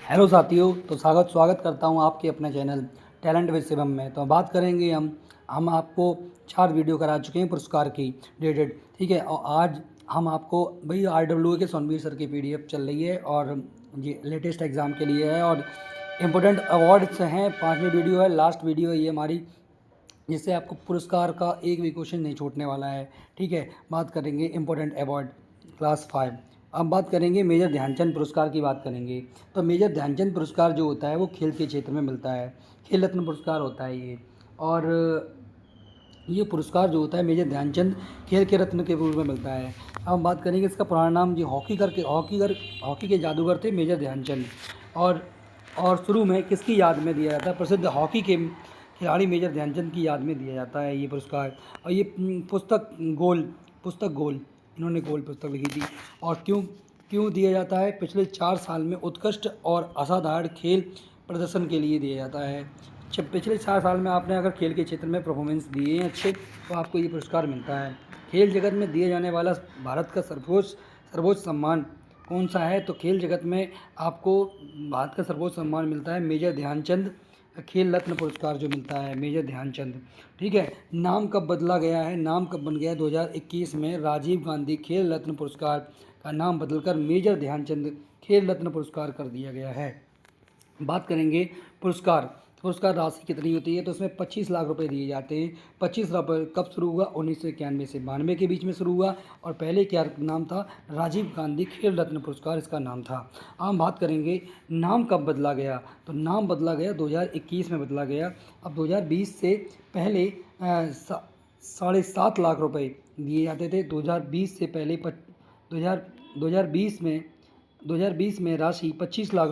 Hello साथियों, तो स्वागत स्वागत करता हूं आपके अपने चैनल टैलेंट विद शिवम में। तो बात करेंगे हम आपको 4 वीडियो करा चुके हैं पुरस्कार की रिलेटेड, ठीक है। और आज हम आपको भाई RWA के सोनवीर सर की PDF चल रही है और ये लेटेस्ट एग्ज़ाम के लिए है और इम्पोर्टेंट अवार्ड्स हैं। 5वीं वीडियो है, लास्ट वीडियो है ये हमारी, जिससे आपको पुरस्कार का एक भी क्वेश्चन नहीं छूटने वाला है, ठीक है। बात करेंगे इम्पोर्टेंट अवार्ड क्लास 5। अब बात करेंगे मेजर ध्यानचंद पुरस्कार की बात करेंगे। तो मेजर ध्यानचंद पुरस्कार जो होता है वो खेल के क्षेत्र में मिलता है, खेल रत्न पुरस्कार होता है ये। और ये पुरस्कार जो होता है मेजर ध्यानचंद खेल के रत्न के रूप में मिलता है। अब हम बात करेंगे इसका पुराना नाम, जो हॉकी के जादूगर थे मेजर ध्यानचंद। और शुरू में किसकी याद में दिया जाता है? प्रसिद्ध हॉकी के खिलाड़ी मेजर ध्यानचंद की याद में दिया जाता है ये पुरस्कार। और ये पुस्तक गोल, इन्होंने गोल पुस्तक लिखी थी। और क्यों क्यों दिया जाता है? पिछले 4 साल में उत्कृष्ट और असाधारण खेल प्रदर्शन के लिए दिया जाता है। जब पिछले 4 साल में आपने अगर खेल के क्षेत्र में परफॉर्मेंस दिए हैं अच्छे, तो आपको ये पुरस्कार मिलता है। खेल जगत में दिए जाने वाला भारत का सर्वोच्च सम्मान कौन सा है? तो खेल जगत में आपको भारत का सर्वोच्च सम्मान मिलता है मेजर ध्यानचंद खेल रत्न पुरस्कार जो मिलता है मेजर ध्यानचंद, ठीक है। नाम कब बदला गया है? नाम कब बन गया? 2021 में राजीव गांधी खेल रत्न पुरस्कार का नाम बदलकर मेजर ध्यानचंद खेल रत्न पुरस्कार कर दिया गया है। बात करेंगे पुरस्कार राशि कितनी होती है? तो इसमें 25 लाख रुपए दिए जाते हैं। 25 रुपये कब शुरू हुआ? 1991 से 92 के बीच में शुरू हुआ। और पहले क्या नाम था? राजीव गांधी खेल रत्न पुरस्कार इसका नाम था। हम बात करेंगे नाम कब बदला गया? तो नाम बदला गया 2021 में बदला गया। अब 2020 से पहले 7.5 लाख रुपये दिए जाते थे। 2020 से पहले 2020 में राशि 25 लाख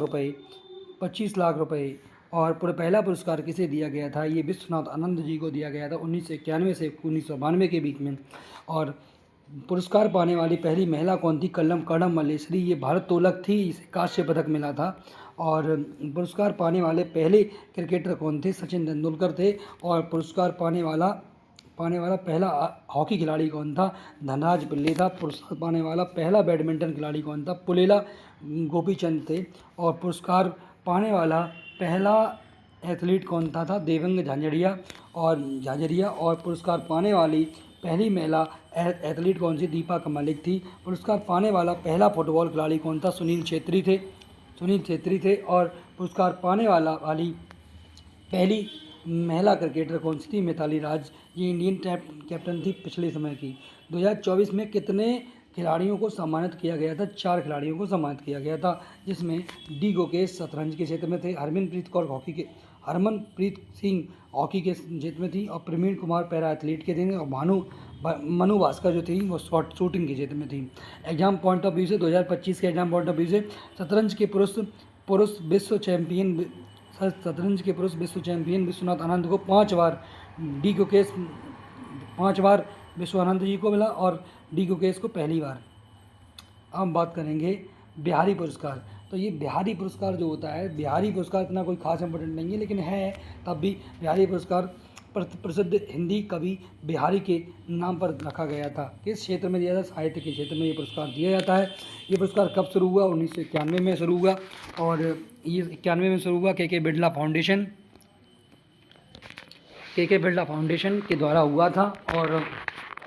रुपए। और पहला पुरस्कार किसे दिया गया था? ये विश्वनाथ आनंद जी को दिया गया था 1991 से 1992 के बीच में। और पुरस्कार पाने वाली पहली महिला कौन थी? कर्णम मल्लेश्वरी, ये भारोत्तोलक थी, इसे कांस्य पदक मिला था। और पुरस्कार पाने वाले पहले क्रिकेटर कौन थे? सचिन तेंदुलकर थे। और पुरस्कार पाने वाला पहला हॉकी खिलाड़ी कौन था? धनराज पिल्ले था। पुरस्कार पाने वाला पहला बैडमिंटन खिलाड़ी कौन था? पुलेला गोपीचंद थे। और पुरस्कार पाने वाला पहला एथलीट कौन था? देवंग झांझरिया। और पुरस्कार पाने वाली पहली महिला एथलीट कौन सी? दीपा मलिक थी। पुरस्कार पाने वाला पहला फुटबॉल खिलाड़ी कौन था? सुनील छेत्री थे। और पुरस्कार पाने वाली पहली महिला क्रिकेटर कौन सी थी? मिताली राज, ये इंडियन कैप्टन थी पिछले समय की। 2024 में कितने खिलाड़ियों को सम्मानित किया गया था? 4 खिलाड़ियों को सम्मानित किया गया था, जिसमें डी गुकेश शतरंज के क्षेत्र में थे, हरमनप्रीत सिंह हॉकी के क्षेत्र में थी, और प्रवीण कुमार पैरा एथलीट के थे, और मनु भास्कर जो थी वो शूटिंग के क्षेत्र में थी। एग्जाम पॉइंट ऑफ व्यू से 2025 के एग्जाम पॉइंट ऑफ व्यू से शतरंज के पुरुष विश्व चैंपियन विश्वनाथ आनंद को 5 बार, डी गुकेश 5 बार विश्वानंद जी को मिला और डी गुकेश को पहली बार। अब हम बात करेंगे बिहारी पुरस्कार। तो ये बिहारी पुरस्कार जो होता है, बिहारी पुरस्कार इतना कोई खास इंपॉर्टेंट नहीं है, लेकिन है तब भी। बिहारी पुरस्कार प्रसिद्ध हिंदी कवि बिहारी के नाम पर रखा गया था। किस क्षेत्र में दिया था? साहित्य के क्षेत्र में ये पुरस्कार दिया जाता है। ये पुरस्कार कब शुरू हुआ? 1991 में शुरू हुआ। और ये 91 में शुरू हुआ के बिरला फाउंडेशन के द्वारा हुआ था। और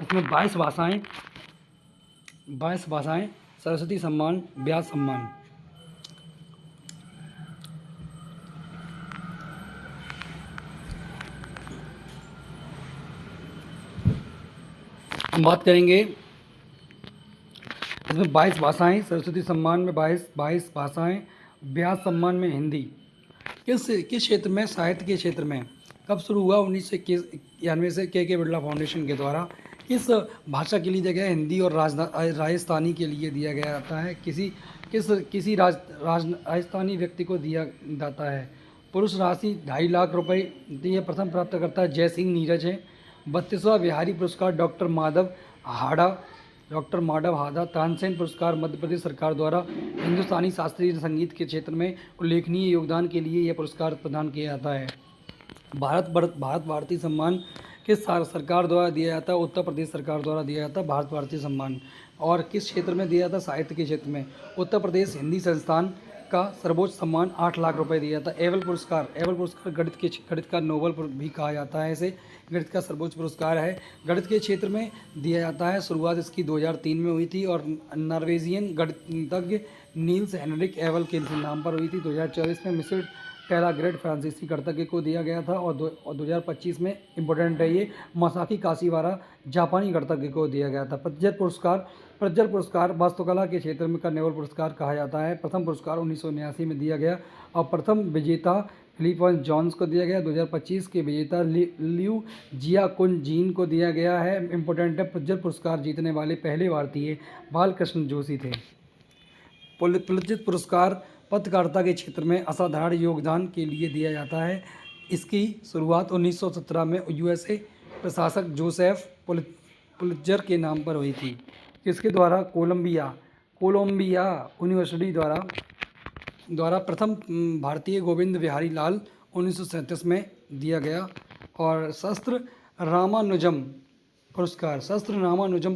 इसमें 22 भाषाएं, सरस्वती सम्मान, व्यास सम्मान। हम बात करेंगे इसमें 22 भाषाएं, सरस्वती सम्मान में 22 भाषाएं, व्यास सम्मान में हिंदी। किस क्षेत्र में? साहित्य के क्षेत्र में। कब शुरू हुआ? 1991 से के बिरला फाउंडेशन के द्वारा। किस भाषा के लिए दिया गया? हिंदी और राजस्थानी के लिए दिया गया जाता है। किसी राजस्थानी व्यक्ति को दिया जाता है। पुरुष राशि 2.5 लाख रुपए दिए। प्रथम प्राप्तकर्ता जय सिंह नीरज है। 32वां बिहारी पुरस्कार डॉक्टर माधव हाड़ा तानसेन पुरस्कार मध्य प्रदेश सरकार द्वारा हिंदुस्तानी शास्त्रीय संगीत के क्षेत्र में उल्लेखनीय योगदान के लिए यह पुरस्कार प्रदान किया जाता है। भारत भारती सम्मान किस सरकार द्वारा दिया जाता है? उत्तर प्रदेश सरकार द्वारा दिया जाता है भारत भारती सम्मान। और किस क्षेत्र में दिया जाता? साहित्य के क्षेत्र में। उत्तर प्रदेश हिंदी संस्थान का सर्वोच्च सम्मान 8 लाख रुपए दिया जाता है। एबल पुरस्कार गणित का नोबल भी कहा जाता है इसे। गणित का सर्वोच्च पुरस्कार है, गणित के क्षेत्र में दिया जाता है। शुरुआत इसकी 2003 में हुई थी और नॉर्वेजियन गणितज्ञ नील्स हेनरिक एबल के नाम पर हुई थी। 2024 में मिस्र टेराग्रेड फ्रांसीसी गणितज्ञ को दिया गया था और 2025 में इम्पोर्टेंट है ये, मासाकी काशीवारा जापानी गणितज्ञ को दिया गया था। प्रज्वल पुरस्कार वास्तुकला के क्षेत्र में का नोबेल पुरस्कार कहा जाता है। प्रथम पुरस्कार 1979 में दिया गया और प्रथम विजेता फिलिप जॉन्स को दिया गया। 2025 के विजेता लियू जियाकुन जीन को दिया गया है। इम्पोर्टेंट है, प्रज्वल पुरस्कार जीतने वाले पहले भारतीय बालकृष्ण जोशी थे। पुलित्ज़र पुरस्कार पत्रकारिता के क्षेत्र में असाधारण योगदान के लिए दिया जाता है। इसकी शुरुआत 1917 में यूएसए प्रशासक जोसेफ पुलित्ज़र के नाम पर हुई थी। इसके द्वारा कोलंबिया यूनिवर्सिटी द्वारा प्रथम भारतीय गोविंद बिहारी लाल 1937 में दिया गया। और शस्त्र रामानुजम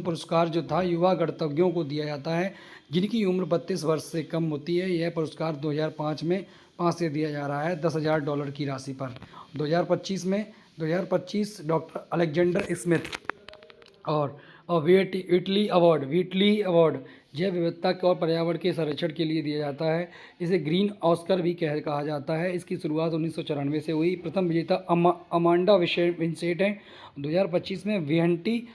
पुरस्कार जो था युवा गणितज्ञों को दिया जाता है जिनकी उम्र 32 वर्ष से कम होती है। यह पुरस्कार 2005 में 5 से दिया जा रहा है $10,000 की राशि पर। 2025 डॉक्टर अलेक्जेंडर स्मिथ और व्हीटली अवार्ड जैव विविधता और पर्यावरण के संरक्षण के लिए दिया जाता है। इसे ग्रीन ऑस्कर भी कहा जाता है। इसकी शुरुआत 1994 से हुई। प्रथम विजेता अमांडा विंसेंट है। 2025 में व्हीटली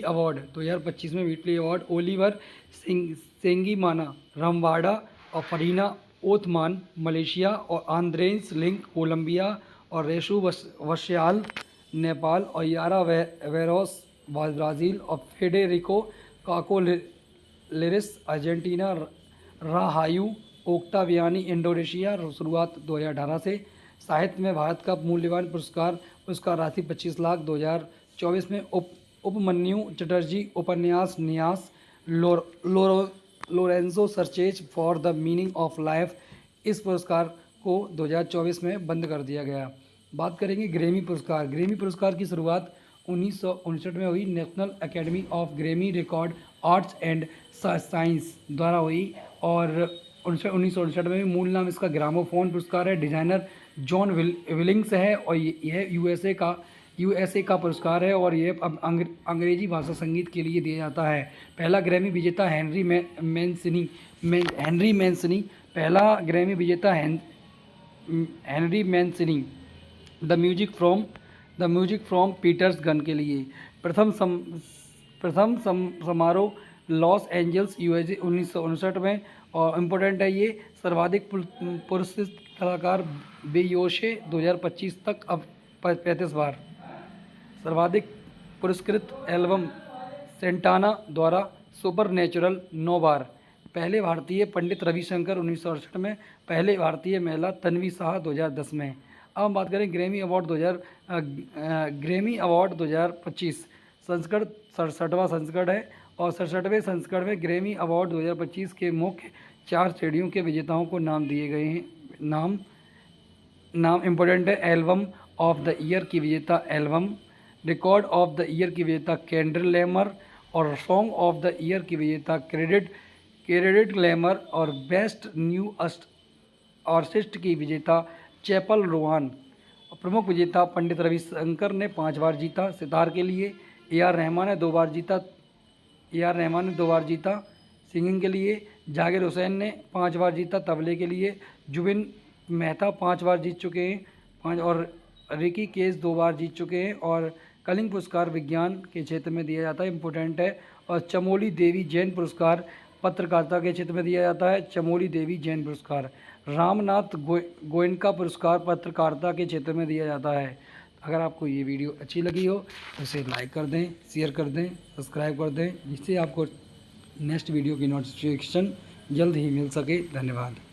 अवार्ड 2025 में व्हीटली अवार्ड ओलिवर सेंगिमाना रमवाड़ा और फरीना ओथमान मलेशिया और आंद्रेस लिंक कोलंबिया और रेशु वश्याल नेपाल और यारा वेरोस ब्राज़ील और फेडेरिको काको लिरिस अर्जेंटीना राहायू ओक्टावियानी इंडोनेशिया। शुरुआत 2018 से। साहित्य में भारत का मूल्यवान पुरस्कार राशि 25 लाख। 2024 में उपमन्यु चटर्जी उपन्यास न्यास Lorenzo searches for the meaning of life, इस पुरस्कार को 2024 में बंद कर दिया गया। बात करेंगे ग्रैमी पुरस्कार की शुरुआत 1959 में हुई। National academy of Grammy record arts and science द्वारा हुई और 1959 में मूल नाम इसका ग्रामोफोन पुरस्कार है। डिज़ाइनर जॉन विलिंग्स है और यह यूएसए का पुरस्कार है और यह अब अंग्रेजी भाषा संगीत के लिए दिया जाता है। पहला ग्रैमी विजेता Henry Mancini the music from Peters Gunn के लिए। प्रथम समारोह लॉस एंजल्स यूएसए 1959 में और इम्पोर्टेंट है ये। सर्वाधिक पुरस्कृत कलाकार बेयोशे 2025 तक अब 35 बार। सर्वाधिक पुरस्कृत एल्बम सेंटाना द्वारा सुपरनैचुरल 9 बार। पहले भारतीय पंडित रविशंकर 1968 में। पहले भारतीय महिला तन्वी शाह 2010 में। अब हम बात करें ग्रैमी अवार्ड 2025 संस्करण 67वां संस्करण है और 67वें संस्करण में ग्रैमी अवार्ड 2025 के मुख्य 4 श्रेणियों के विजेताओं को नाम दिए गए हैं। नाम इम्पोर्टेंट है। एल्बम ऑफ द ईयर की विजेता album, record of the year की विजेता कैंड्रिल लेमर और सॉन्ग ऑफ द ईयर की विजेता क्रेडिट लेमर और बेस्ट न्यू आर्टिस्ट की विजेता चैपल रोहान। प्रमुख विजेता पंडित रविशंकर ने 5 बार जीता सितार के लिए। ए आर रहमान ने 2 बार जीता सिंगिंग के लिए। जाकिर हुसैन ने 5 बार जीता तबले के लिए। जुबिन मेहता 5 बार जीत चुके हैं और रिकी केस 2 बार जीत चुके हैं। और कलिंग पुरस्कार विज्ञान के क्षेत्र में दिया जाता है, इम्पोर्टेंट है। और चमोली देवी जैन पुरस्कार पत्रकारिता के क्षेत्र में दिया जाता है। चमोली देवी जैन पुरस्कार। रामनाथ गोयनका पुरस्कार पत्रकारिता के क्षेत्र में दिया जाता है। अगर आपको ये वीडियो अच्छी लगी हो तो इसे लाइक कर दें, शेयर कर दें, सब्सक्राइब कर दें, जिससे आपको नेक्स्ट वीडियो की नोटिफिकेशन जल्द ही मिल सके। धन्यवाद।